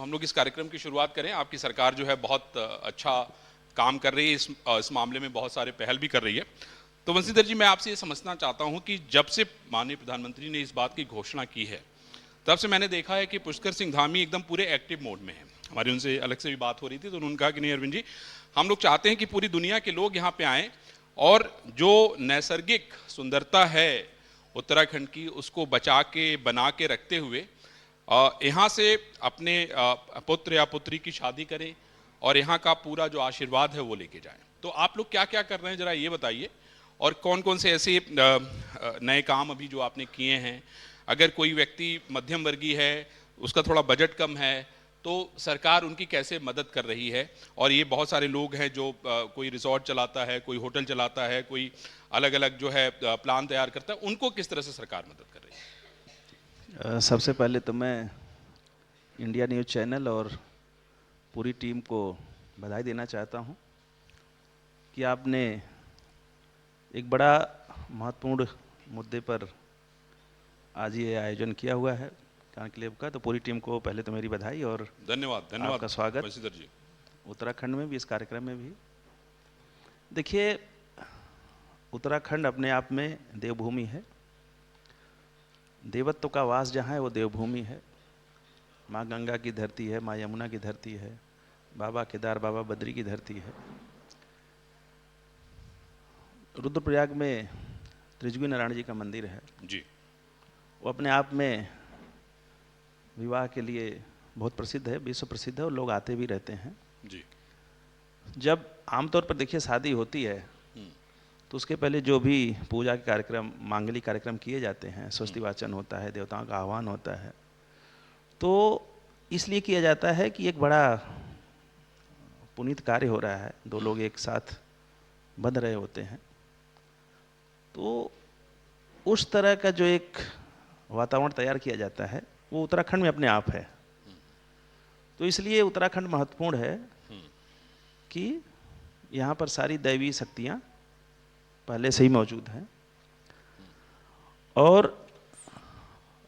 तो हम लोग इस कार्यक्रम की शुरुआत करें। आपकी सरकार जो है बहुत अच्छा काम कर रही है, इस मामले में बहुत सारे पहल भी कर रही है। तो वंशीधर जी, मैं आपसे ये समझना चाहता हूं कि जब से माननीय प्रधानमंत्री ने इस बात की घोषणा की है, तब से मैंने देखा है कि पुष्कर सिंह धामी एकदम पूरे एक्टिव मोड में है। हमारी उनसे अलग से भी बात हो रही थी तो उन्होंने कहा कि नहीं अरविंद जी, हम लोग चाहते हैं कि पूरी दुनिया के लोग यहाँ पे आएँ और जो नैसर्गिक सुंदरता है उत्तराखंड की, उसको बचा के बना के रखते हुए यहाँ से अपने पुत्र या पुत्री की शादी करें और यहाँ का पूरा जो आशीर्वाद है वो लेके जाएं। तो आप लोग क्या क्या कर रहे हैं जरा ये बताइए, और कौन कौन से ऐसे नए काम अभी जो आपने किए हैं। अगर कोई व्यक्ति मध्यम वर्गीय है, उसका थोड़ा बजट कम है, तो सरकार उनकी कैसे मदद कर रही है। और ये बहुत सारे लोग हैं जो कोई रिजॉर्ट चलाता है, कोई होटल चलाता है, कोई अलग अलग जो है प्लान तैयार करता है, उनको किस तरह से सरकार मदद कर रही है। सबसे पहले तो मैं इंडिया न्यूज़ चैनल और पूरी टीम को बधाई देना चाहता हूं कि आपने एक बड़ा महत्वपूर्ण मुद्दे पर आज ये आयोजन किया हुआ है कॉन्क्लेव का। तो पूरी टीम को पहले तो मेरी बधाई और धन्यवाद। धन्यवाद आपका स्वागत वंशीधर जी। उत्तराखंड में भी, इस कार्यक्रम में भी। देखिए, उत्तराखंड अपने आप में देवभूमि है। देवत्व का वास जहाँ है वो देवभूमि है। माँ गंगा की धरती है, माँ यमुना की धरती है, बाबा केदार, बाबा बद्री की धरती है। रुद्रप्रयाग में त्रिजुगी नारायण जी का मंदिर है जी। वो अपने आप में विवाह के लिए बहुत प्रसिद्ध है, विश्व प्रसिद्ध है और लोग आते भी रहते हैं जी। जब आमतौर पर देखिए शादी होती है तो उसके पहले जो भी पूजा के कार्यक्रम, मांगलिक कार्यक्रम किए जाते हैं, स्वस्ति वाचन होता है, देवताओं का आह्वान होता है, तो इसलिए किया जाता है कि एक बड़ा पुनीत कार्य हो रहा है, दो लोग एक साथ बंध रहे होते हैं। तो उस तरह का जो एक वातावरण तैयार किया जाता है वो उत्तराखंड में अपने आप है। तो इसलिए उत्तराखंड महत्वपूर्ण है कि यहाँ पर सारी दैवीय शक्तियाँ पहले से ही मौजूद हैं। और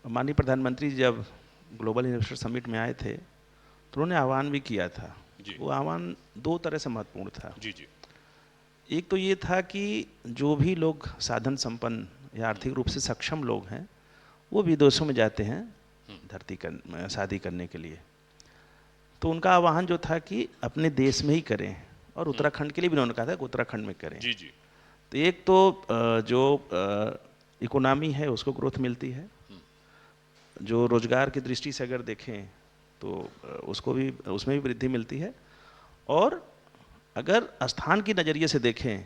माननीय प्रधानमंत्री जब ग्लोबल इन्वेस्टर समिट में आए थे तो उन्होंने आह्वान भी किया था। वो आह्वान दो तरह से महत्वपूर्ण था। जी जी। एक तो ये था कि जो भी लोग साधन संपन्न या आर्थिक रूप से सक्षम लोग हैं वो विदेशों में जाते हैं शादी करने के लिए। तो उनका आह्वान जो था कि अपने देश में ही करें, और उत्तराखंड के लिए भी उन्होंने कहा था कि उत्तराखंड में करें। जी जी। तो एक तो जो इकोनॉमी है उसको ग्रोथ मिलती है, जो रोजगार की दृष्टि से अगर देखें तो उसको भी, उसमें भी वृद्धि मिलती है। और अगर स्थान की नज़रिए से देखें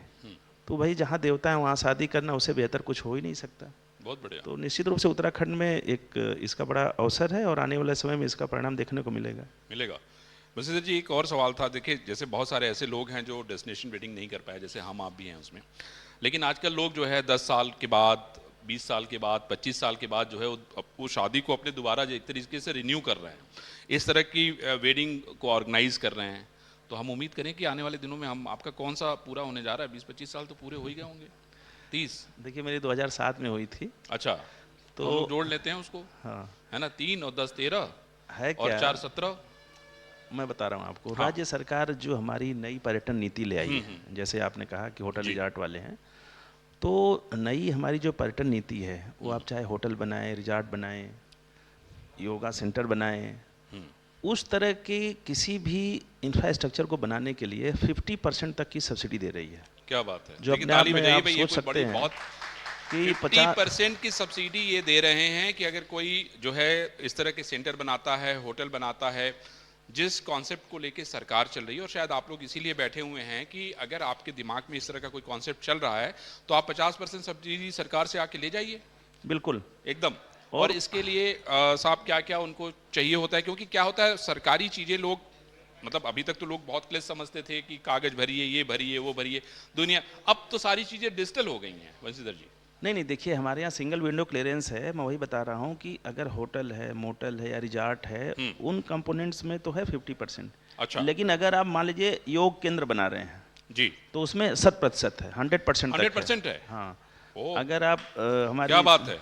तो भाई जहाँ देवता है वहाँ शादी करना, उससे बेहतर कुछ हो ही नहीं सकता। बहुत बढ़िया। तो निश्चित रूप से उत्तराखंड में एक इसका बड़ा अवसर है और आने वाले समय में इसका परिणाम देखने को मिलेगा। वंशीधर जी, एक और सवाल था। देखिए, जैसे बहुत सारे ऐसे लोग हैं जो डेस्टिनेशन वेडिंग नहीं कर पाए, जैसे हम आप भी हैं उसमें, लेकिन आजकल लोग जो है 10 साल के बाद, 20 साल के बाद, 25 साल के बाद जो है वो शादी को अपने दोबारा एक तरीके से रिन्यू कर रहे हैं, इस तरह की वेडिंग को ऑर्गेनाइज कर रहे हैं। तो हम उम्मीद करें कि आने वाले दिनों में हम, आपका कौन सा पूरा होने जा रहा है? 20-25 साल तो पूरे हो ही गए होंगे। 30? देखिए, मेरी 2007 में हुई थी। अच्छा, तो हम लोग जोड़ लेते हैं उसको। हाँ, है ना, 3 और 10 13 है और क्या? 4 17। मैं बता रहा हूँ आपको। हाँ। राज्य सरकार जो हमारी नई पर्यटन नीति ले आई है, जैसे आपने कहा कि होटल रिजॉर्ट वाले हैं, तो नई हमारी जो पर्यटन नीति है वो आप चाहे होटल बनाएं, रिजॉर्ट बनाएं, योगा सेंटर बनाएं, उस तरह के किसी भी इंफ्रास्ट्रक्चर को बनाने के लिए 50% तक की सब्सिडी दे रही है। क्या बात है। जो अपने आप में आप सोच सकते हैं बहुत कि 50% की सब्सिडी ये दे रहे हैं कि अगर कोई जो है इस तरह के सेंटर बनाता है, होटल बनाता है, जिस कॉन्सेप्ट को लेके सरकार चल रही है, और शायद आप लोग इसीलिए बैठे हुए हैं कि अगर आपके दिमाग में इस तरह का कोई कॉन्सेप्ट चल रहा है तो आप 50% सब्सिडी सरकार से आके ले जाइए। बिल्कुल एकदम। और इसके लिए साहब क्या क्या उनको चाहिए होता है? क्योंकि क्या होता है, सरकारी चीज़ें लोग, मतलब अभी तक तो लोग बहुत क्लिष्ट समझते थे कि कागज भरिए, ये भरिए, वो भरिए, दुनिया, अब तो सारी चीज़ें डिजिटल हो गई हैं वंशीधर जी। नहीं, देखिए, हमारे यहाँ सिंगल विंडो क्लियरेंस है। मैं वही बता रहा हूँ कि अगर होटल है, मोटल है या रिजॉर्ट है, उन कंपोनेंट्स में तो है 50%। अच्छा। लेकिन अगर आप मान लीजिए योग केंद्र बना रहे हैं जी, तो उसमें 100% है, 100% 100% है। हाँ। ओ, अगर आप हमारी, क्या बात है।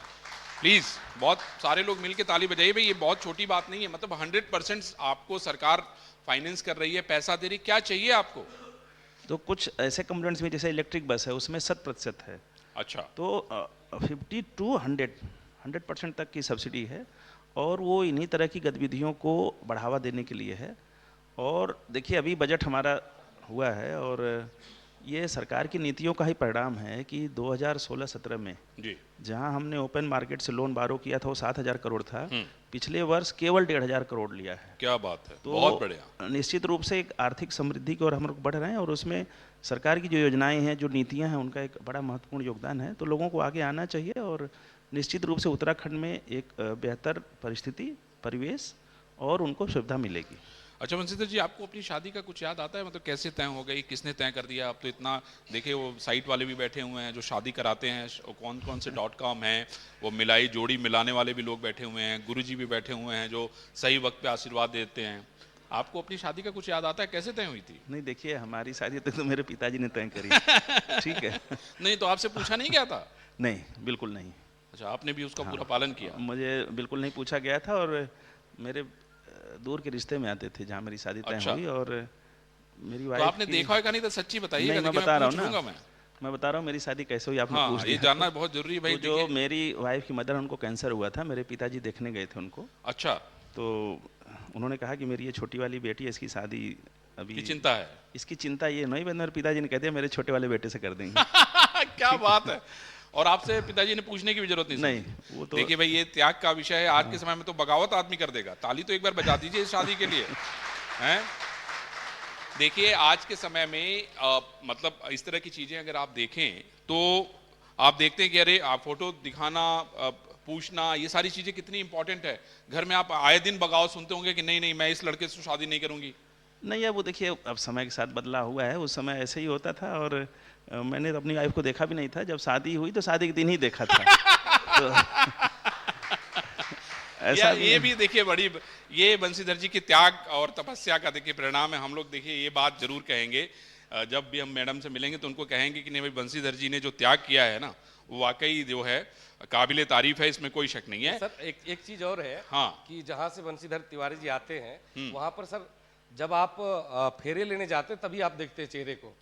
प्लीज बहुत सारे लोग मिलके ताली बजाइए भाई, ये बहुत छोटी बात नहीं है। मतलब 100% आपको सरकार फाइनेंस कर रही है, पैसा दे रही, क्या चाहिए आपको? तो कुछ ऐसे कंपोनेंट्स में जैसे इलेक्ट्रिक बस है उसमें 100% है, अच्छा। तो 50 to 100% तक की सब्सिडी है, और वो इन्हीं तरह की गतिविधियों को बढ़ावा देने के लिए है। और देखिए अभी बजट हमारा हुआ है, और ये सरकार की नीतियों का ही परिणाम है कि 2016-17 में जी। जहां हमने ओपन मार्केट से लोन बारो किया था वो 7,000 करोड़ था, हम्म। पिछले वर्ष केवल 1,500 करोड़ लिया है। क्या बात है, तो बहुत बढ़िया। निश्चित रूप से एक आर्थिक समृद्धि की ओर हम लोग बढ़ रहे हैं, और उसमें सरकार की जो योजनाएं हैं, जो नीतियां हैं, उनका एक बड़ा महत्वपूर्ण योगदान है। तो लोगों को आगे आना चाहिए, और निश्चित रूप से उत्तराखंड में एक बेहतर परिस्थिति, परिवेश और उनको सुविधा मिलेगी। अच्छा वंशीधर जी, आपको अपनी शादी का कुछ याद आता है? मतलब कैसे तय हो गई, किसने तय कर दिया? आप तो इतना देखिए, वो साइट वाले भी बैठे हुए हैं जो शादी कराते हैं, कौन कौन से .com हैं, वो मिलाई जोड़ी मिलाने वाले भी लोग बैठे हुए हैं, गुरुजी भी बैठे हुए हैं जो सही वक्त पे आशीर्वाद देते हैं। आपको अपनी शादी का कुछ याद आता है, कैसे तय हुई थी? नहीं देखिए, हमारी शादी तो मेरे पिताजी ने तय करी। ठीक है। नहीं तो आपसे पूछा नहीं गया था? नहीं, बिल्कुल नहीं। अच्छा, आपने भी उसका हाँ, पूरा पालन किया? मुझे बिल्कुल नहीं पूछा गया था, और मेरे दूर के रिश्ते में आते थे जहाँ मेरी शादी तय अच्छा। हुई, और मेरी तो वाइफ आपने देखा है का नहीं तो सच्ची बताइएगा, नहीं, मैं देखिए बता रहा पूछ हूँ लूंगा ना, मैं। मैं बता रहा हूँ मेरी शादी कैसे हुई, आपने पूछ हाँ, ये दिया। जानना बहुत जरूरी है भाई। तो जो देखिए, मेरी वाइफ की मदर, उनको कैंसर हुआ था, मेरे पिताजी देखने गए थे उनको। अच्छा, तो उन्होंने कहा कि मेरी ये छोटी वाली बेटी है, इसकी शादी अभी की चिंता है। इसकी चिंता ये नहीं, मेरे पिताजी ने कहते हैं मेरे छोटे वाले बेटे से कर देंगे। क्या बात है। और आपसे पिताजी ने पूछने की भी जरूरत नहीं नहीं, समझी? वो तो देखिए भाई, ये त्याग का विषय है। आज के समय में तो बगावत आदमी कर देगा। ताली तो एक बार बजा दीजिए इस शादी के लिए, हैं? देखिए आज के समय में मतलब इस तरह की चीजें अगर आप देखें तो आप देखते हैं कि अरे आप फोटो दिखाना, पूछना, ये सारी चीजें कितनी इंपॉर्टेंट है। घर में आप आए दिन बगावत सुनते होंगे कि नहीं नहीं मैं इस लड़के से शादी नहीं करूंगी। नहीं है, वो देखिए अब समय के साथ बदला हुआ है, उस समय ऐसे ही होता था। और मैंने तो अपनी वाइफ को देखा भी नहीं था, जब शादी हुई तो शादी के दिन ही देखा था। तो ऐसा ये भी देखिए बड़ी, ये बंशीधर जी की त्याग और तपस्या का देखिए परिणाम है। हम लोग देखिए ये बात जरूर कहेंगे, जब भी हम मैडम से मिलेंगे तो उनको कहेंगे कि नहीं भाई, बंशीधर जी ने जो त्याग किया है ना, वो वाकई जो है काबिले तारीफ है, इसमें कोई शक नहीं है। सर एक चीज और है, हाँ, कि जहाँ से बंशीधर तिवारी जी आते हैं वहां पर सर जब आप फेरे लेने जाते हैं तभी आप देखते हैं चेहरे को,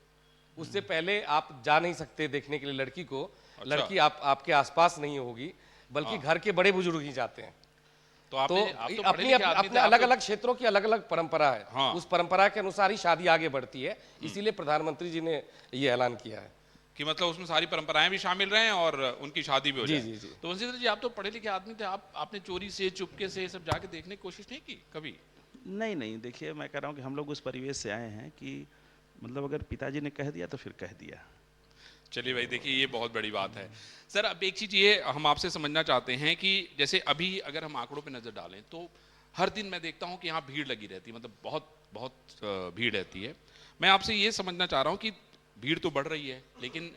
उससे पहले आप जा नहीं सकते देखने के लिए लड़की को। अच्छा। लड़की आपके आसपास नहीं होगी, बल्कि घर के बड़े बुजुर्ग ही जाते हैं। तो तो आप तो पढ़े अपनी लिखे आदमी अपने थे, अलग आप अलग क्षेत्रों की अलग अलग परंपरा है। हाँ। उस परंपरा के अनुसार ही शादी आगे बढ़ती है, इसीलिए प्रधानमंत्री जी ने ये ऐलान किया है कि मतलब उसमें सारी परंपराएं भी शामिल रहें और उनकी शादी भी हो जी, जाए। जी, जी। तो बंशीधर जी, आप तो पढ़े लिखे आदमी थे, आपने चोरी से चुपके से सब जाके देखने की कोशिश नहीं की कभी? नहीं नहीं, देखिए मैं कह रहा हूँ कि हम लोग उस परिवेश से आए हैं कि मतलब अगर पिताजी ने कह दिया तो फिर कह दिया। चलिए भाई, देखिए ये बहुत बड़ी बात है। सर अब एक चीज ये हम आपसे समझना चाहते हैं कि जैसे अभी अगर हम आंकड़ों पे नजर डालें तो हर दिन मैं देखता हूँ कि यहाँ भीड़ लगी रहती है, मतलब बहुत बहुत भीड़ रहती है। मैं आपसे ये समझना चाह रहा हूँ कि भीड़ तो बढ़ रही है लेकिन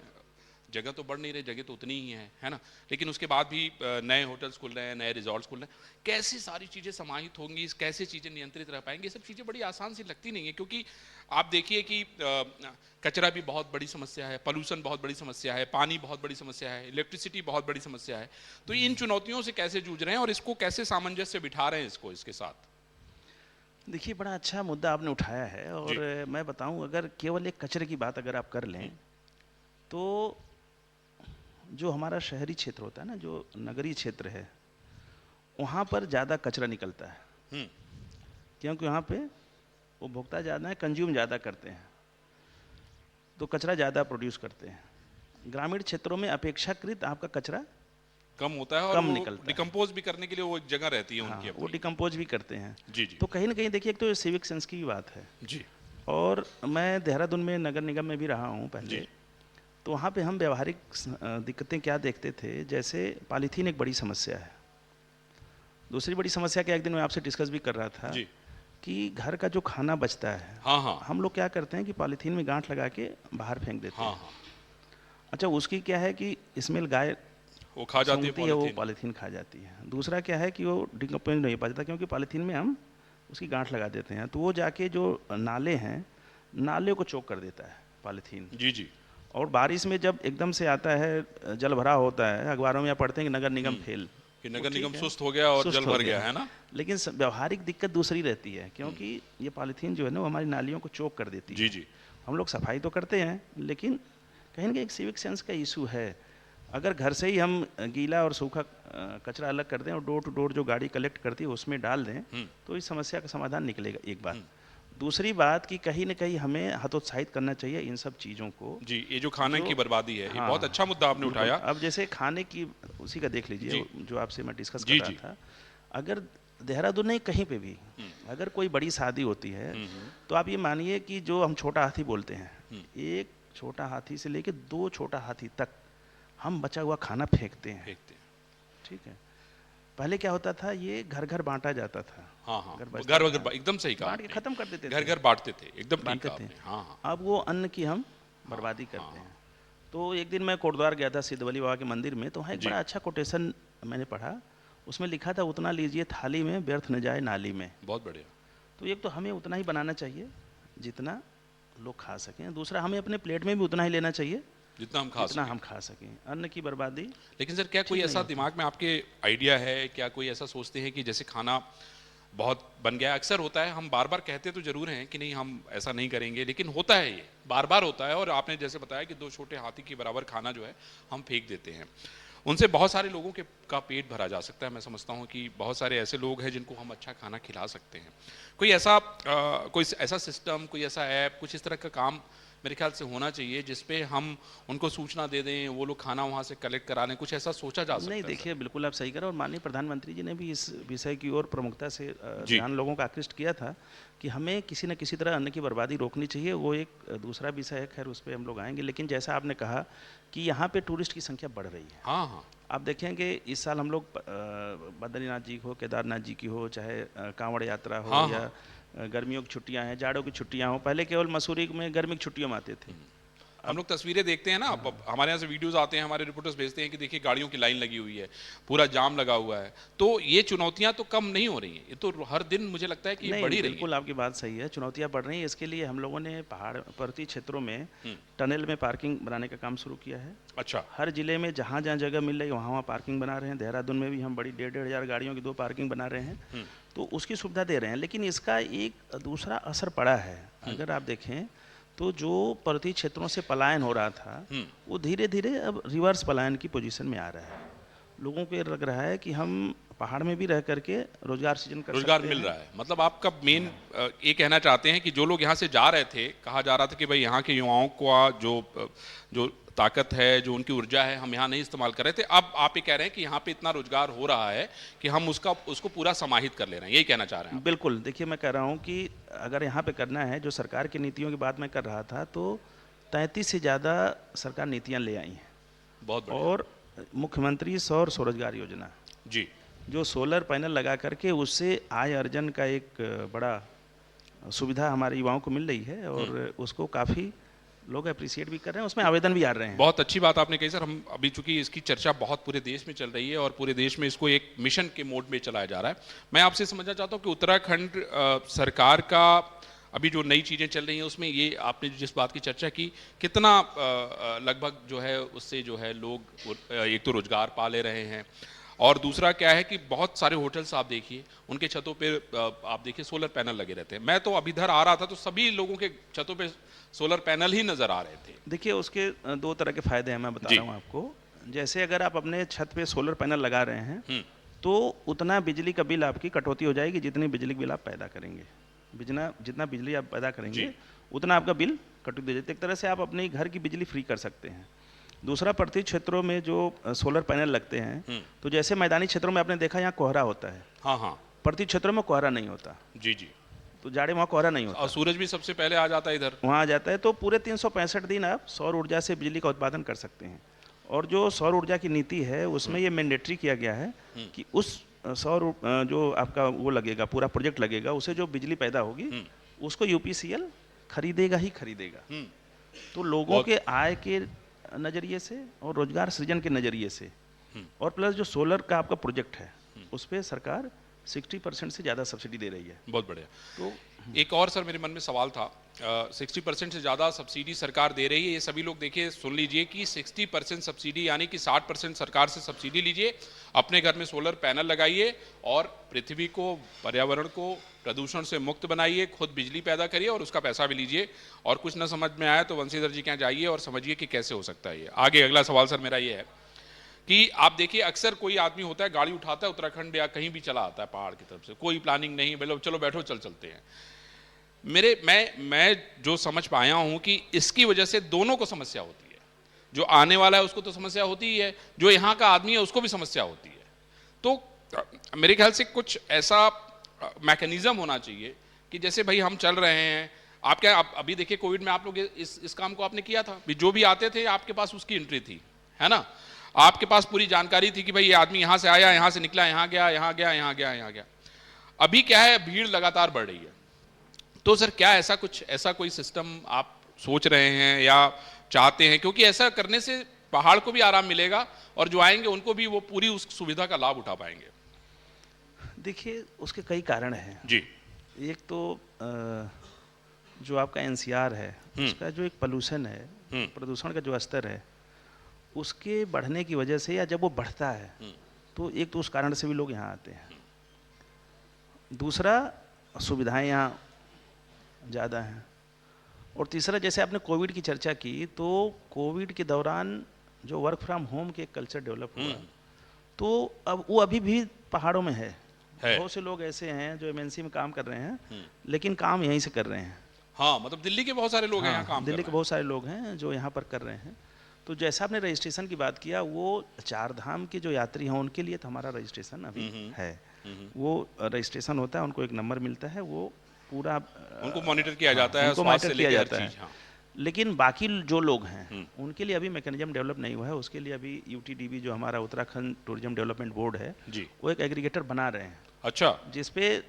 जगह तो बढ़ नहीं रही, जगह तो उतनी ही है ना? लेकिन उसके बाद भी नए होटल्स खुल रहे हैं, नए रिजॉर्ट्स खुल रहे हैं। कैसे सारी चीज़ें समाहित होंगी, कैसे चीज़ें नियंत्रित रह पाएंगी? ये सब चीज़ें बड़ी आसान सी लगती नहीं है, क्योंकि आप देखिए कि कचरा भी बहुत बड़ी समस्या है, पोल्यूशन बहुत बड़ी समस्या है, पानी बहुत बड़ी समस्या है, इलेक्ट्रिसिटी बहुत बड़ी समस्या है। तो इन चुनौतियों से कैसे जूझ रहे हैं और इसको कैसे सामंजस्य बिठा रहे हैं इसके साथ? देखिए बड़ा अच्छा मुद्दा आपने उठाया है, और मैं बताऊं, अगर केवल एक कचरे की बात अगर आप कर लें तो जो हमारा शहरी क्षेत्र होता है ना, जो नगरीय क्षेत्र है, वहाँ पर ज़्यादा कचरा निकलता है, क्योंकि वहाँ पे उपभोक्ता ज़्यादा है, कंज्यूम ज़्यादा करते हैं, तो कचरा ज़्यादा प्रोड्यूस करते हैं। ग्रामीण क्षेत्रों में अपेक्षाकृत आपका कचरा कम होता है और कम वो निकलता है। डिकम्पोज भी करने के लिए वो एक जगह रहती है हाँ, उनकी वो अपनी। डिकम्पोज भी करते हैं। जी जी तो कहीं ना कहीं देखिए, एक तो सिविक सेंस की भी बात है। जी और मैं देहरादून में नगर निगम में भी रहा हूँ पहले, जी। तो वहाँ पे हम व्यवहारिक दिक्कतें क्या देखते थे, जैसे पॉलीथीन एक बड़ी समस्या है। दूसरी बड़ी समस्या क्या, एक दिन मैं आपसे डिस्कस भी कर रहा था जी। कि घर का जो खाना बचता है, हाँ हाँ हम लोग क्या करते हैं कि पॉलीथीन में गांठ लगा के बाहर फेंक देते हाँ हैं। हाँ, अच्छा, उसकी क्या है कि स्मेल गाय वो खा जाती सूंघती है है, वो पॉलीथीन। पॉलीथीन खा जाती है। दूसरा क्या है कि वो डिकम्पोज नहीं हो पाता, क्योंकि पॉलीथीन में हम उसकी गांठ लगा देते हैं, तो वो जाके जो नाले हैं, नाले को चोक कर देता है पॉलीथीन। जी जी और बारिश में जब एकदम से आता है, जल भरा होता है, अखबारों में या पढ़ते हैं कि नगर निगम फेल, कि नगर ठीक निगम है, सुस्त हो गया और सुस्त जल हो भर गया है ना। लेकिन व्यवहारिक दिक्कत दूसरी रहती है, क्योंकि ये पॉलीथीन जो है ना वो हमारी नालियों को चोक कर देती है। जी जी। हम लोग सफाई तो करते हैं, लेकिन कहीं ना कहीं एक सिविक सेंस का इशू है। अगर घर से ही हम गीला और सूखा कचरा अलग कर दें और डोर टू डोर जो गाड़ी कलेक्ट करती है उसमें डाल दें, तो इस समस्या का समाधान निकलेगा, एक बात। दूसरी बात कि कहीं ना कहीं हमें हतोत्साहित करना चाहिए इन सब चीज़ों को। जी, ये जो खाने की बर्बादी है, ये हाँ, बहुत अच्छा मुद्दा आपने बिल्कुल। उठाया। अब जैसे खाने की उसी का देख लीजिए, जी। जो आपसे मैं डिस्कस कर जी रहा जी। था। अगर देहरादून नहीं, कहीं पे भी अगर कोई बड़ी शादी होती है, तो आप ये मानिए कि जो हम छोटा हाथी बोलते हैं, एक छोटा हाथी से लेके 2 छोटा हाथी तक हम बचा हुआ खाना फेंकते हैं। फेंकते हैं। ठीक है, पहले क्या होता था, ये घर घर बांटा जाता था। हाँ हाँ, अगर बचता घर था, एकदम सही कहा बांट के आपने। खत्म कर देते घर थे, घर बांटते थे, एकदम ठीक बांटते कहा थे। आपने। हाँ हाँ। अब वो अन्न की हम बर्बादी करते हैं। तो एक दिन मैं कोटद्वार गया था सिद्धवली बाबा के मंदिर में, तो वहाँ एक जी। बड़ा अच्छा कोटेशन मैंने पढ़ा। उसमें लिखा था, उतना लीजिए थाली में, व्यर्थ न जाए नाली में। बहुत बढ़िया। तो एक तो हमें उतना ही बनाना चाहिए जितना लोग खा सकें, दूसरा हमें अपने प्लेट में भी उतना ही लेना चाहिए जितना हम खा जितना सकें। हम खा सकें। अन्न की बर्बादी लेकिन सर, क्या कोई ठीक ऐसा नहीं होती। दिमाग में आपके आइडिया है, क्या कोई ऐसा सोचते हैं कि जैसे खाना बहुत बन गया, अक्सर होता है, हम बार बार कहते तो जरूर हैं कि नहीं हम ऐसा नहीं करेंगे, लेकिन होता है, ये बार बार होता है। और आपने जैसे बताया कि 2 छोटे हाथी के बराबर खाना जो है हम फेंक देते हैं, उनसे बहुत सारे लोगों के का पेट भरा जा सकता है। मैं समझता हूँ कि बहुत सारे ऐसे लोग हैं जिनको हम अच्छा खाना खिला सकते हैं। कोई ऐसा सिस्टम, कोई ऐसा ऐप, कुछ इस तरह का काम मेरे ख्याल से होना चाहिए जिसपे हम उनको सूचना दे दें, वो लोग खाना वहाँ से कलेक्ट करा लें, कुछ ऐसा सोचा जा सकता नहीं, है। देखिए बिल्कुल आप सही कह रहे हैं। और माननीय प्रधानमंत्री जी ने भी इस विषय की ओर प्रमुखता से जी। ध्यान लोगों का आकृष्ट किया था कि हमें किसी न किसी तरह अन्न की बर्बादी रोकनी चाहिए। वो एक दूसरा विषय है, खैर उस पर हम लोग आएंगे। लेकिन जैसा आपने कहा कि यहाँ पे टूरिस्ट की संख्या बढ़ रही है। हाँ हाँ। आप देखेंगे इस साल हम लोग बद्रीनाथ जी की हो, केदारनाथ जी की हो, चाहे कांवड़ यात्रा हो, हाँ, या गर्मियों की छुट्टियां हैं, जाड़ों की छुट्टियां हो, पहले केवल मसूरी में गर्मी की छुट्टियों में आते थे। हम लोग तस्वीरें देखते हैं ना, अब हमारे यहाँ से वीडियोस आते हैं, हमारे रिपोर्टर्स भेजते हैं कि देखिए गाड़ियों की लाइन लगी हुई है, पूरा जाम लगा हुआ है। तो ये चुनौतियां तो कम नहीं हो रही हैं, ये तो हर दिन मुझे लगता है कि ये नहीं, बढ़ी रही हैं। बिल्कुल आपकी बात सही है, चुनौतियां बढ़ रही हैं। इसके लिए हम लोगों ने पहाड़ पर्वतीय क्षेत्रों में टनल में पार्किंग बनाने का काम शुरू किया है। अच्छा। हर जिले में जहाँ जहाँ जगह मिल रही है वहाँ वहाँ पार्किंग बना रहे हैं। देहरादून में भी हम बड़ी 1,500 गाड़ियों की 2 पार्किंग बना रहे हैं, तो उसकी सुविधा दे रहे हैं। लेकिन इसका एक दूसरा असर पड़ा है। अगर आप देखें तो जो पर्वतीय क्षेत्रों से पलायन हो रहा था, वो धीरे धीरे अब रिवर्स पलायन की पोजीशन में आ रहा है। लोगों को ये लग रहा है कि हम पहाड़ में भी रह करके रोजगार सृजन कर रोजगार सकते मिल हैं। रहा है, मतलब आपका मेन ये कहना चाहते हैं कि जो लोग यहाँ से जा रहे थे, कहा जा रहा था कि भाई यहाँ के युवाओं को जो ताकत है, जो उनकी ऊर्जा है, हम यहाँ नहीं इस्तेमाल कर रहे थे। अब आप ये कह रहे हैं कि यहाँ पे इतना रोजगार हो रहा है कि हम उसको पूरा समाहित कर ले रहे हैं, यही कहना चाह रहे हैं आप? बिल्कुल, देखिए मैं कह रहा हूँ कि अगर यहाँ पे करना है, जो सरकार की नीतियों की बात मैं कर रहा था, तो 33 से ज़्यादा सरकार नीतियाँ ले आई हैं। बहुत बढ़िया। और मुख्यमंत्री सौर स्वरोजगार योजना, जी। जो सोलर पैनल लगा करके उससे आय अर्जन का एक बड़ा सुविधा हमारे युवाओं को मिल रही है, और उसको काफ़ी लोग अप्रिशिएट भी कर रहे हैं, उसमें आवेदन भी आ रहे हैं। बहुत अच्छी बात आपने कही सर। हम अभी चूंकि इसकी चर्चा बहुत पूरे देश में चल रही है और पूरे देश में इसको एक मिशन के मोड में चलाया जा रहा है, मैं आपसे समझना चाहता हूँ कि उत्तराखंड सरकार का अभी जो नई चीज़ें चल रही हैं उसमें ये आपने जिस बात की चर्चा की, कितना लगभग जो है उससे जो है लोग एक तो रोजगार पा ले रहे हैं, और दूसरा क्या है कि बहुत सारे होटल्स आप देखिए, उनके छतों पे आप देखिए सोलर पैनल लगे रहते हैं। मैं तो अभी इधर आ रहा था तो सभी लोगों के छतों पे सोलर पैनल ही नजर आ रहे थे। देखिए उसके 2 तरह के फायदे हैं, मैं बता जी। रहा हूँ आपको। जैसे अगर आप अपने छत पे सोलर पैनल लगा रहे हैं, तो उतना बिजली का बिल आपकी कटौती हो जाएगी जितनी बिजली बिल आप पैदा करेंगे। जितना बिजली आप पैदा करेंगे उतना आपका बिल कटौती हो जाएगी। एक तरह से आप अपने घर की बिजली फ्री कर सकते हैं। दूसरा, पर्वतीय क्षेत्रों में जो सोलर पैनल लगते हैं, तो जैसे मैदानी क्षेत्रों में आपने देखा यहाँ कोहरा होता है, हाँ हाँ। पर्वतीय क्षेत्रों में कोहरा नहीं होता। जी जी। तो जाड़े वहाँ कोहरा नहीं होता, और सूरज भी सबसे पहले आ जाता है इधर। वहाँ आ जाता है। तो पूरे 365 दिन आप सौर ऊर्जा से बिजली का उत्पादन कर सकते हैं। और जो सौर ऊर्जा की नीति है उसमें ये मैंडेटरी किया गया है कि उस जो आपका वो लगेगा, पूरा प्रोजेक्ट लगेगा, उसे जो बिजली पैदा होगी उसको यूपीसीएल खरीदेगा ही खरीदेगा। तो लोगों के आय के नज़रिए से और रोजगार सृजन के नज़रिए से, और प्लस जो सोलर का आपका प्रोजेक्ट है उस पर सरकार 60% से ज़्यादा सब्सिडी दे रही है। बहुत बढ़िया। तो एक और सर मेरे मन में सवाल था, 60% से ज़्यादा सब्सिडी सरकार दे रही है, ये सभी लोग देखिए सुन लीजिए कि 60% सब्सिडी यानी कि 60% सरकार से सब्सिडी लीजिए, अपने घर में सोलर पैनल लगाइए और पृथ्वी को, पर्यावरण को प्रदूषण से मुक्त बनाइए, खुद बिजली पैदा करिए और उसका पैसा भी लीजिए। और कुछ ना समझ में आया तो वंशीधर जी के यहाँ जाइए और समझिए कि कैसे हो सकता है ये। आगे अगला सवाल सर मेरा ये है कि आप देखिए अक्सर कोई आदमी होता है, गाड़ी उठाता है, उत्तराखंड या कहीं भी चला आता है पहाड़ की तरफ से, कोई प्लानिंग नहीं, बोलो चलो बैठो चलते हैं। मैं जो समझ पाया हूं कि इसकी वजह से दोनों को समस्या होती है, जो आने वाला है उसको तो समस्या होती ही है, जो यहाँ का आदमी है उसको भी समस्या होती है। तो मेरे ख्याल से कुछ ऐसा मैकेनिज्म होना चाहिए कि जैसे भाई हम चल रहे हैं, आप क्या आप अभी देखिए कोविड में आप लोग इस काम को आपने किया था, जो भी आते थे आपके पास उसकी एंट्री थी, है ना, आपके पास पूरी जानकारी थी कि भाई ये आदमी यहां से आया, यहां से निकला, यहां गया, यहां गया, यहां गया, यहां गया। अभी क्या है, भीड़ लगातार बढ़ रही है। तो सर क्या ऐसा कोई सिस्टम आप सोच रहे हैं या चाहते हैं, क्योंकि ऐसा करने से पहाड़ को भी आराम मिलेगा और जो आएंगे उनको भी वो पूरी उस सुविधा का लाभ उठा पाएंगे? देखिए उसके कई कारण हैं जी। एक तो जो आपका एनसीआर है उसका जो एक पोल्यूशन है, प्रदूषण का जो स्तर है उसके बढ़ने की वजह से, या जब वो बढ़ता है तो एक तो उस कारण से भी लोग यहाँ आते हैं। दूसरा सुविधाएं यहाँ ज़्यादा हैं। और तीसरा जैसे आपने कोविड की चर्चा की, तो कोविड के दौरान जो वर्क फ्रॉम होम के कल्चर डेवलप हुआ, तो अब वो अभी भी पहाड़ों में है। बहुत से लोग ऐसे हैं जो एमएनसी में काम कर रहे हैं लेकिन काम यहीं से कर रहे हैं। हाँ, मतलब दिल्ली के बहुत सारे लोग हैं यहाँ काम दिल्ली के बहुत सारे लोग हैं जो यहाँ पर कर रहे हैं। तो जैसा आपने रजिस्ट्रेशन की बात किया, वो 4 धाम के जो यात्री हैं उनके लिए तो हमारा रजिस्ट्रेशन अभी है। वो रजिस्ट्रेशन होता है, उनको एक नंबर मिलता है, वो पूरा उनको मॉनिटर किया जाता है, उनको स्वास्थ्य मॉनिटर से किया लेकर जाता हर है। चीज। हाँ। लेकिन बाकी जो लोग हैं उनके लिए अभी मैकेनिज्म डेवलप नहीं हुआ है। उसके लिए अभी यूटीडीबी जो हमारा उत्तराखंड टूरिज्म डेवलपमेंट बोर्ड है जी। वो एक एग्रीगेटर बना रहे हैं। अच्छा। जिसपे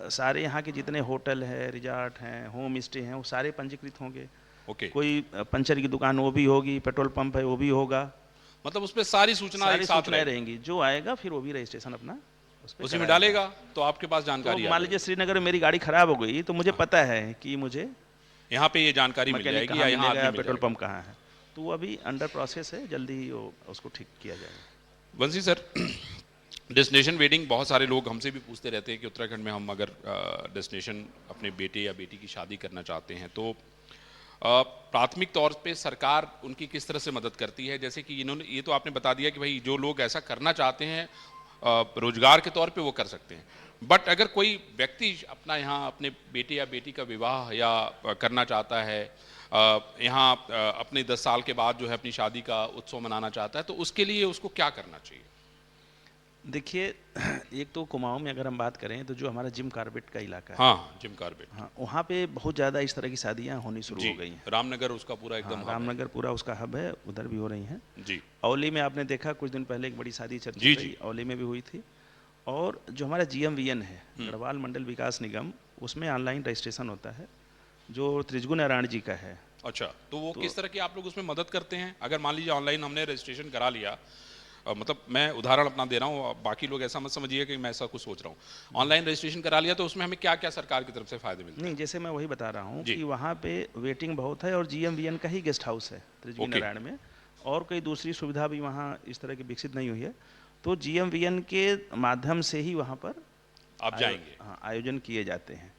सारे यहाँ के जितने होटल है, रिजॉर्ट हैं, होम स्टे हैं, वो सारे पंजीकृत होंगे। ओके। कोई पंचर की दुकान वो भी होगी, पेट्रोल पंप है वो भी होगा। मतलब उसपे सारी सूचना एक साथ रहेंगी। जो आएगा फिर वो भी रजिस्ट्रेशन अपना उसी में डालेगा, तो आपके पास जानकारी तो मान लीजिए श्रीनगर में मेरी गाड़ी खराब हो गई तो मुझे पता है कि मुझे यहाँ पे ये जानकारी मिल जाएगी या यहाँ आदमी मिल पेट्रोल जाएगा। पंप कहाँ है। तो वो अभी अंडर प्रोसेस है, जल्दी ही उसको ठीक किया जाएगा। वंशी सर, डेस्टिनेशन वेडिंग बहुत सारे लोग हमसे भी पूछते रहते हैं कि उत्तराखंड में हम अगर डेस्टिनेशन अपने बेटे या बेटी की शादी करना चाहते हैं तो प्राथमिक तौर पे सरकार उनकी किस तरह से मदद करती है? जैसे कि इन्होंने ये तो आपने बता दिया कि भाई जो लोग ऐसा करना चाहते हैं रोजगार के तौर पे वो कर सकते हैं, बट अगर कोई व्यक्ति अपना यहाँ अपने बेटे या बेटी का विवाह या करना चाहता है, यहाँ अपने 10 साल के बाद जो है अपनी शादी का उत्सव मनाना चाहता है, तो उसके लिए उसको क्या करना चाहिए? देखिए एक तो कुमाऊं में अगर हम बात करें तो जो हमारा जिम कार्बेट का इलाका है, हाँ जिम कार्बेट, हाँ, वहाँ पे बहुत ज़्यादा इस तरह की शादियाँ होनी शुरू हो गई हैं। रामनगर उसका पूरा एकदम रामनगर पूरा उसका हब है, उधर भी हो रही हैं जी। औली में आपने देखा कुछ दिन पहले एक बड़ी शादी चल रही, औली में भी हुई थी। और जो हमारा GMVN है, गढ़वाल मंडल विकास निगम, उसमें ऑनलाइन रजिस्ट्रेशन होता है जो त्रिजगु नारायण जी का है। अच्छा, तो वो किस तरह की आप लोग उसमें मदद करते हैं? अगर मान लीजिए ऑनलाइन हमने रजिस्ट्रेशन करा लिया, मतलब मैं उदाहरण अपना दे रहा हूँ, बाकी लोग ऐसा मत समझिए कि मैं ऐसा कुछ सोच रहा हूँ। ऑनलाइन रजिस्ट्रेशन करा लिया तो उसमें हमें क्या क्या सरकार की तरफ से फायदे मिलते हैं? नहीं, जैसे मैं वही बता रहा हूँ कि वहाँ पे वेटिंग बहुत है और GMVN का ही गेस्ट हाउस है त्रिजगु नारायण में, और कोई दूसरी सुविधा भी वहाँ इस तरह की विकसित नहीं हुई है। तो GMVN के माध्यम से ही वहाँ पर आप जाएंगे? हाँ, आयोजन किए जाते हैं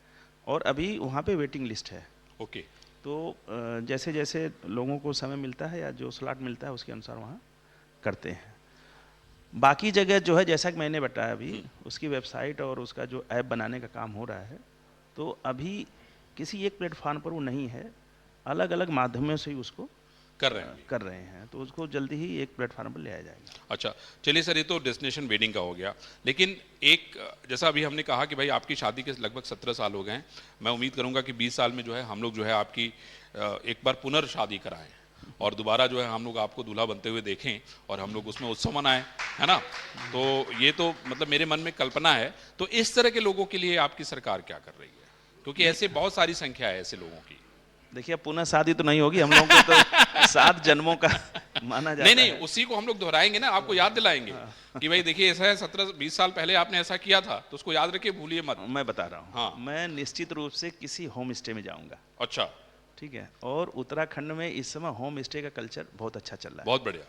और अभी वहाँ पे वेटिंग लिस्ट है। ओके। तो जैसे जैसे लोगों को समय मिलता है या जो स्लॉट मिलता है उसके अनुसार वहाँ करते हैं। बाकी जगह जो है जैसा कि मैंने बताया अभी, उसकी वेबसाइट और उसका जो ऐप बनाने का काम हो रहा है, तो अभी किसी एक प्लेटफॉर्म पर वो नहीं है, अलग अलग माध्यमों से ही उसको कर रहे हैं। तो उसको जल्दी ही एक प्लेटफॉर्म पर ले आया जाएगा। अच्छा, चलिए सर, ये तो डेस्टिनेशन वेडिंग का हो गया, लेकिन एक जैसा अभी हमने कहा कि भाई आपकी शादी के लगभग 17 साल हो गए हैं, मैं उम्मीद करूंगा कि 20 साल में जो है हम लोग जो है आपकी एक बार पुनर्शादी कराएं और दोबारा जो है हम लोग आपको दूल्हा बनते हुए देखें और हम लोग उसमें उत्सव मनाएं, है ना? तो ये तो मतलब मेरे मन में कल्पना है। तो इस तरह के लोगों के लिए आपकी सरकार क्या कर रही है? क्योंकि ऐसे बहुत सारी संख्या है ऐसे लोगों की। देखिए अब पुनः शादी तो नहीं होगी, हम लोगों को तो 7 जन्मों का माना जाता नहीं नहीं, है। उसी को हम लोग दोहराएंगे ना, आपको याद दिलाएंगे कि भाई देखिए ऐसा है, 17-20 साल पहले आपने ऐसा किया था, तो उसको याद रखिए, भूलिए मत। मैं बता रहा हूँ, हाँ। मैं निश्चित रूप से किसी होम स्टे में जाऊंगा, अच्छा, ठीक है। और उत्तराखंड में इस समय होम स्टे का कल्चर बहुत अच्छा चल रहा है। बहुत बढ़िया।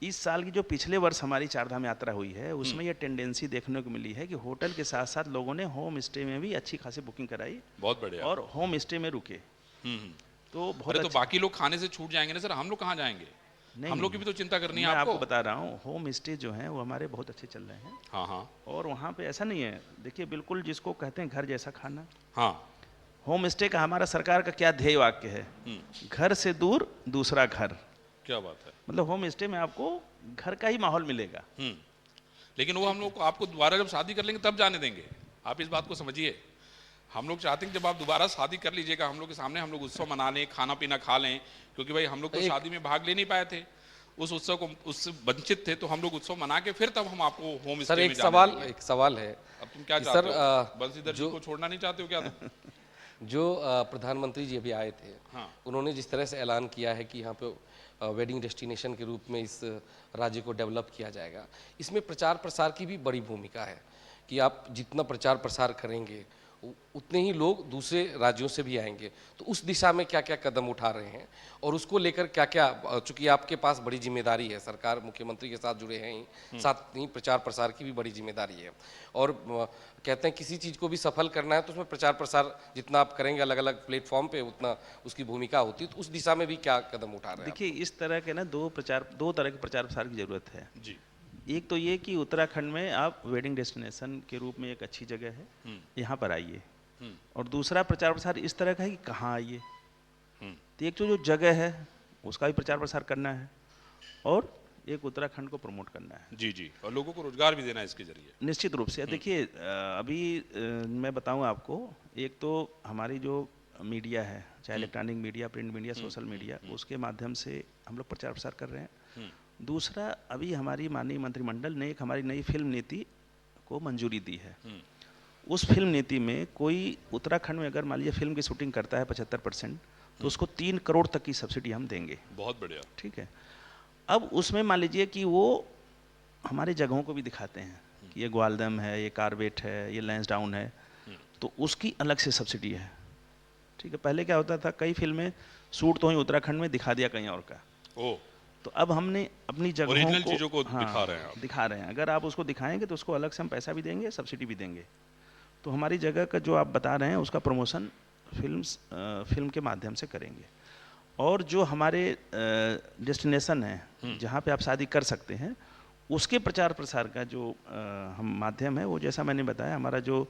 इस साल की जो पिछले वर्ष हमारी चारधाम यात्रा हुई है, उसमें ये टेंडेंसी देखने को मिली है कि होटल के साथ साथ लोगों ने होम स्टे में भी अच्छी खासी बुकिंग कराई बहुत बढ़िया। और होम स्टे में रुके। हम्म। तो बहुत अरे तो अच्छा। बाकी लोग खाने से छूट जाएंगे ना सर, हम लोग कहाँ जाएंगे? नहीं, हम लोग की भी तो चिंता करनी है मैं आपको। आपको बता रहा हूँ, होम स्टे जो हैं वो हमारे बहुत अच्छे चल रहे हैं। हाँ हाँ और वहाँ पे ऐसा नहीं है, देखिए बिल्कुल जिसको कहते हैं घर जैसा खाना। हाँ। होम स्टे का हमारा सरकार का क्या ध्येय वाक्य है, घर से दूर दूसरा घर। क्या बात है। मतलब होम स्टे में आपको घर का ही माहौल मिलेगा। लेकिन वो हम लोग को, आपको दोबारा जब शादी कर लेंगे तब जाने देंगे, आप इस बात को समझिए। हम लोग चाहते हैं कि जब आप दोबारा शादी कर लीजिएगा, हम लोग के सामने हम लोग उत्सव मना लें, खाना पीना खा लें, क्योंकि भाई हम लोग तो शादी में भाग ले नहीं पाए थे, उस उत्सव को उससे वंचित थे, तो हम लोग उत्सव मना के फिर तब हम आपको होम सर स्टे में एक जाने सवाल है अब तुम क्या कि चाहते सर, हो, बंसीधर जी को छोड़ना नहीं चाहते हो क्या तुम? जो प्रधानमंत्री जी अभी आए थे, हाँ। उन्होंने जिस तरह से ऐलान किया है कि यहाँ पे वेडिंग डेस्टिनेशन के रूप में इस राज्य को डेवलप किया जाएगा, इसमें प्रचार प्रसार की भी बड़ी भूमिका है कि आप जितना प्रचार प्रसार करेंगे उतने ही लोग दूसरे राज्यों से भी आएंगे। तो उस दिशा में क्या क्या कदम उठा रहे हैं और उसको लेकर क्या क्या, चूंकि आपके पास बड़ी जिम्मेदारी है, सरकार मुख्यमंत्री के साथ जुड़े हैं ही, साथ ही प्रचार प्रसार की भी बड़ी जिम्मेदारी है। और कहते हैं किसी चीज़ को भी सफल करना है तो उसमें प्रचार प्रसार जितना आप करेंगे अलग अलग प्लेटफॉर्म पे, उतना उसकी भूमिका होती है। तो उस दिशा में भी क्या कदम उठा रहे हैं? देखिए इस तरह के ना दो तरह के प्रचार प्रसार की जरूरत है जी। एक तो ये कि उत्तराखंड में आप वेडिंग डेस्टिनेशन के रूप में एक अच्छी जगह है, यहाँ पर आइए। और दूसरा प्रचार प्रसार इस तरह का है कि कहाँ आइए। तो एक तो जो जगह है उसका भी प्रचार प्रसार करना है और एक उत्तराखंड को प्रमोट करना है। जी जी, और लोगों को रोजगार भी देना है इसके जरिए। निश्चित रूप से देखिए अभी मैं बताऊं आपको, एक तो हमारी जो मीडिया है, चाहे electronic media, print media, social media, उसके माध्यम से हम लोग प्रचार प्रसार कर रहे हैं। दूसरा, अभी हमारी माननीय मंत्रिमंडल ने एक हमारी नई फिल्म नीति को मंजूरी दी है। उस फिल्म नीति में कोई उत्तराखंड में अगर मान लीजिए फिल्म की शूटिंग करता है 75%, तो उसको 3 करोड़ तक की सब्सिडी हम देंगे। बहुत बढ़िया। ठीक है। अब उसमें मान लीजिए कि वो हमारी जगहों को भी दिखाते हैं कि ये ग्वालदम है, ये कारबेट है, ये लैंसडाउन है, तो उसकी अलग से सब्सिडी है। ठीक है। पहले क्या होता था, कई फिल्में शूट तो ही उत्तराखंड में दिखा दिया कहीं और का। ओ, तो अब हमने अपनी जगहों ओरिजिनल को, चीजों को दिखा रहे हैं आप। दिखा रहे हैं। अगर आप उसको दिखाएंगे तो उसको अलग से हम पैसा भी देंगे, सब्सिडी भी देंगे। तो हमारी जगह का जो आप बता रहे हैं उसका प्रमोशन फिल्म के माध्यम से करेंगे। और जो हमारे डेस्टिनेशन है जहाँ पे आप शादी कर सकते हैं, उसके प्रचार प्रसार का जो हम माध्यम है, वो जैसा मैंने बताया हमारा जो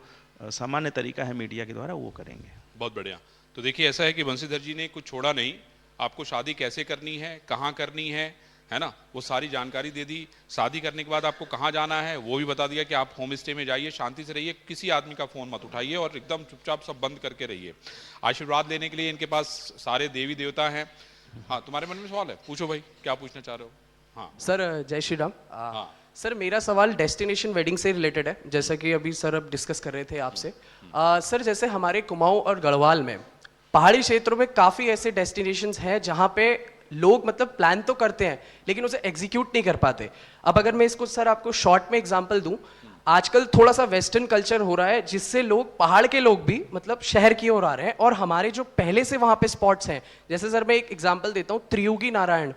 सामान्य तरीका है मीडिया के द्वारा, वो करेंगे। बहुत बढ़िया। तो देखिए ऐसा है कि बंसीधर जी ने कुछ छोड़ा नहीं, आपको शादी कैसे करनी है, कहाँ करनी है ना, वो सारी जानकारी दे दी। शादी करने के बाद आपको कहाँ जाना है वो भी बता दिया कि आप होम स्टे में जाइए, शांति से रहिए, किसी आदमी का फ़ोन मत उठाइए और एकदम चुपचाप सब बंद करके रहिए। आशीर्वाद लेने के लिए इनके पास सारे देवी देवता हैं। हाँ, तुम्हारे मन में सवाल है, पूछो भाई, क्या पूछना चाह रहे हो? हाँ सर, जय श्री राम। हाँ सर, मेरा सवाल डेस्टिनेशन वेडिंग से रिलेटेड है, जैसा कि अभी सर अब डिस्कस कर रहे थे आपसे। सर, जैसे हमारे कुमाऊं और गढ़वाल में पहाड़ी क्षेत्रों में काफ़ी ऐसे डेस्टिनेशंस हैं जहाँ पे लोग मतलब प्लान तो करते हैं लेकिन उसे एग्जीक्यूट नहीं कर पाते। अब अगर मैं इसको सर आपको शॉर्ट में एग्जांपल दूं, आजकल थोड़ा सा वेस्टर्न कल्चर हो रहा है जिससे लोग, पहाड़ के लोग भी मतलब शहर की ओर आ रहे हैं, और हमारे जो पहले से वहाँ पे स्पॉट्स हैं, जैसे सर मैं एक एग्जांपल देता हूँ, त्रियुगी नारायण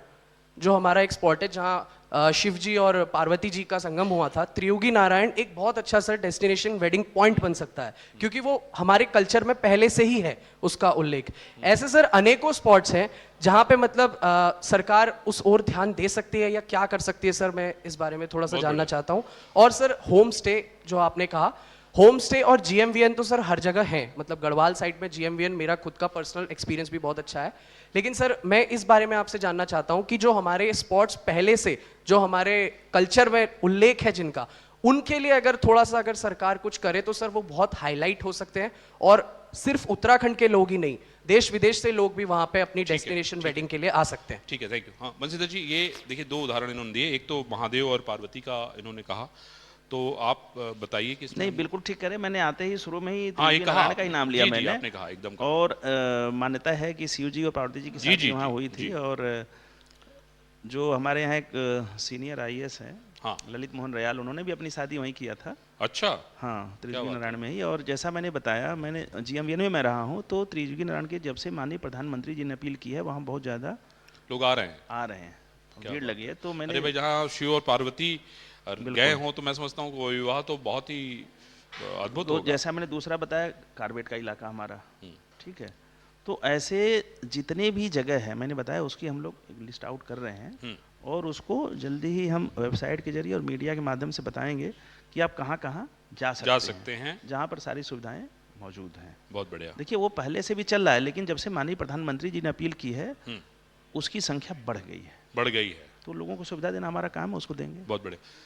जो हमारा एक स्पॉट है जहाँ शिव जी और पार्वती जी का संगम हुआ था। त्रियुगी नारायण एक बहुत अच्छा सर डेस्टिनेशन वेडिंग पॉइंट बन सकता है क्योंकि वो हमारे कल्चर में पहले से ही है उसका उल्लेख। ऐसे सर अनेकों स्पॉट्स हैं जहाँ पे मतलब सरकार उस ओर ध्यान दे सकती है या क्या कर सकती है सर, मैं इस बारे में थोड़ा सा जानना चाहता हूँ। और सर होम स्टे जो आपने कहा, होम स्टे और GMVN तो सर हर जगह है, मतलब गढ़वाल साइड में GMVN मेरा खुद का पर्सनल एक्सपीरियंस भी बहुत अच्छा है। लेकिन सर मैं इस बारे में आपसे जानना चाहता हूँ कि जो हमारे स्पॉट्स पहले से जो हमारे कल्चर में उल्लेख है जिनका, उनके लिए अगर थोड़ा सा अगर सरकार कुछ करे तो सर वो बहुत हाईलाइट हो सकते हैं, और सिर्फ उत्तराखंड के लोग ही नहीं, देश विदेश से लोग भी वहाँ पे अपनी डेस्टिनेशन वेडिंग के लिए आ सकते हैं। ठीक है, थैंक यू। हाँ बंसीधर जी, ये देखिए 2 उदाहरण इन्होंने दिए, एक तो महादेव और पार्वती का इन्होंने कहा, तो आप बताइए कि इसमें नहीं, बिल्कुल ठीक करे। मैंने आते ही शुरू में ही हाँ, ये त्रिलोकी कहा नारायण का ही नाम लिया जी, जी, मैंने। आपने कहा एकदम कहा। और मान्यता है कि शिव जी और पार्वती जी की जी, शादी जी, वहाँ जी, हुई जी। थी। और जो हमारे यहाँ एक सीनियर आईएएस हैं, हाँ। ललित मोहन रयाल, उन्होंने भी अपनी शादी वहीं किया था। अच्छा, हाँ, त्रिलोकी बात नारायण में ही। और जैसा मैंने बताया, मैंने जीएमवीएन में मैं रहा हूँ, तो त्रिलोकी नारायण के जब से माननीय प्रधानमंत्री जी ने अपील की है, वहाँ बहुत ज़्यादा लोग आ रहे हैं। आ रहे हैं, क्या भीड़ बात लगी है। तो अरे मैंने भाई, जहाँ शिव और पार्वती गए हों तो मैं समझता हूँ कि वो विवाह तो बहुत ही अद्भुत तो होगा। जैसा मैंने दूसरा बताया, कारबेट का इलाका हमारा, ठीक है। तो ऐसे जितने भी जगह है मैंने बताया, उसकी हम लोग लिस्ट आउट कर रहे हैं। और उसको जल्दी ही हम वेबसाइट के जरिए और मीडिया के माध्यम से बताएंगे कि आप कहाँ कहाँ जा सकते हैं, जहाँ पर सारी सुविधाएं मौजूद हैं। बहुत बढ़िया। देखिए, वो पहले से भी चल रहा है, लेकिन जब से माननीय प्रधानमंत्री जी ने अपील की है, उसकी संख्या बढ़ गई है। बढ़ गई है। तो लोगों को सुविधा देना हमारा काम है, उसको देंगे। बहुत बढ़िया।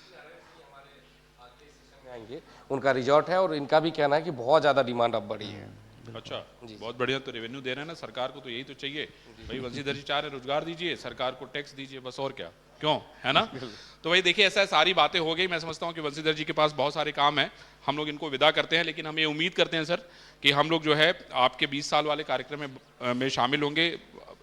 आएंगे, उनका रिजॉर्ट है और इनका भी कहना है कि बहुत ज़्यादा डिमांड अब बढ़ी है। अच्छा, बहुत बढ़िया। तो रेवेन्यू दे रहे हैं ना सरकार को, तो यही तो चाहिए भाई। वंशीधर जी चाह रहे रोजगार दीजिए, सरकार को टैक्स दीजिए, बस और क्या, क्यों, है ना। तो भाई देखिए, ऐसा सारी बातें हो गई। मैं समझता हूँ कि वंशीधर जी के पास बहुत सारे काम है, हम लोग इनको विदा करते हैं। लेकिन हम ये उम्मीद करते हैं सर कि हम लोग जो है आपके 20 साल वाले कार्यक्रम में शामिल होंगे।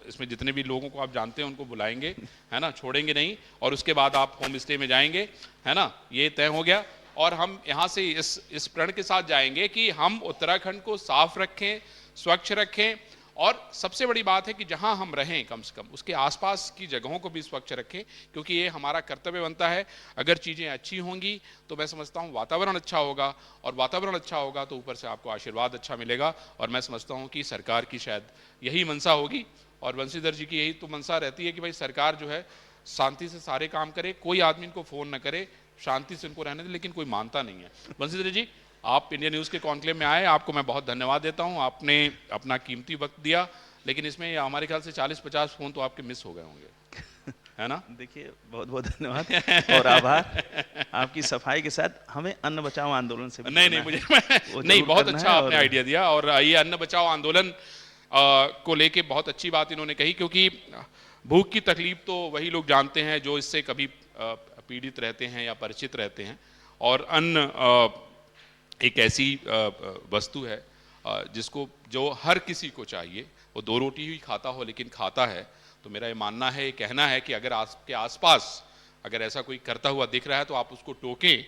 इसमें जितने भी लोगों को आप जानते हैं उनको बुलाएंगे, है ना, छोड़ेंगे नहीं। और उसके बाद आप होम स्टे में जाएंगे, है ना, ये तय हो गया। और हम यहाँ से इस प्रण के साथ जाएंगे कि हम उत्तराखंड को साफ रखें, स्वच्छ रखें। और सबसे बड़ी बात है कि जहाँ हम रहें, कम से कम उसके आसपास की जगहों को भी स्वच्छ रखें, क्योंकि ये हमारा कर्तव्य बनता है। अगर चीज़ें अच्छी होंगी तो मैं समझता हूँ वातावरण अच्छा होगा, और वातावरण अच्छा होगा तो ऊपर से आपको आशीर्वाद अच्छा मिलेगा। और मैं समझता हूँ कि सरकार की शायद यही मंशा होगी, और वंशीधर जी की यही तो मंशा रहती है कि भाई सरकार जो है शांति से सारे काम करे, कोई आदमी इनको फ़ोन न करे, शांति से इनको रहने दे। लेकिन कोई मानता नहीं है। वंशीधर जी, आप इंडिया न्यूज़ के कॉन्क्लेव में आए, आपको मैं बहुत धन्यवाद देता हूं। आपने अपना कीमती वक्त दिया, लेकिन इसमें हमारे ख्याल से 40-50 फ़ोन तो आपके मिस हो गए होंगे, है ना। देखिए, बहुत बहुत धन्यवाद और आभार। आपकी सफाई के साथ हमें अन्न बचाओ आंदोलन से भी नहीं नहीं, मुझे नहीं, बहुत अच्छा आपने आइडिया दिया। और ये अन्न बचाओ आंदोलन को लेके बहुत अच्छी बात इन्होंने कही, क्योंकि भूख की तकलीफ तो वही लोग जानते हैं जो इससे कभी पीड़ित रहते हैं या परिचित रहते हैं। और अन्न एक ऐसी वस्तु है जिसको जो हर किसी को चाहिए। वो 2 रोटी ही खाता हो लेकिन खाता है। तो मेरा ये मानना है, ये कहना है कि अगर आपके आसपास अगर ऐसा कोई करता हुआ दिख रहा है तो आप उसको टोकें।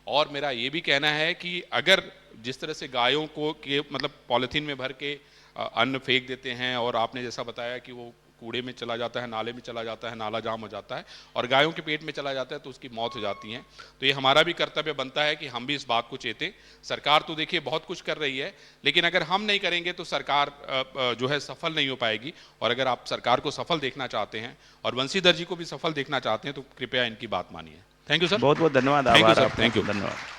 और मेरा ये भी कहना है कि अगर जिस तरह से गायों को के मतलब पॉलीथीन में भर के अन्न फेंक देते हैं, और आपने जैसा बताया कि वो कूड़े में चला जाता है, नाले में चला जाता है, नाला जाम हो जाता है और गायों के पेट में चला जाता है तो उसकी मौत हो जाती है। तो ये हमारा भी कर्तव्य बनता है कि हम भी इस बात को चेतें। सरकार तो देखिए बहुत कुछ कर रही है, लेकिन अगर हम नहीं करेंगे तो सरकार जो है सफल नहीं हो पाएगी। और अगर आप सरकार को सफल देखना चाहते हैं और वंशीधर जी को भी सफल देखना चाहते हैं तो कृपया इनकी बात मानिए। Thank you sir. बहुत बहुत धन्यवाद। थैंक यू आभार सर, आपका। Thank you. धन्यवाद।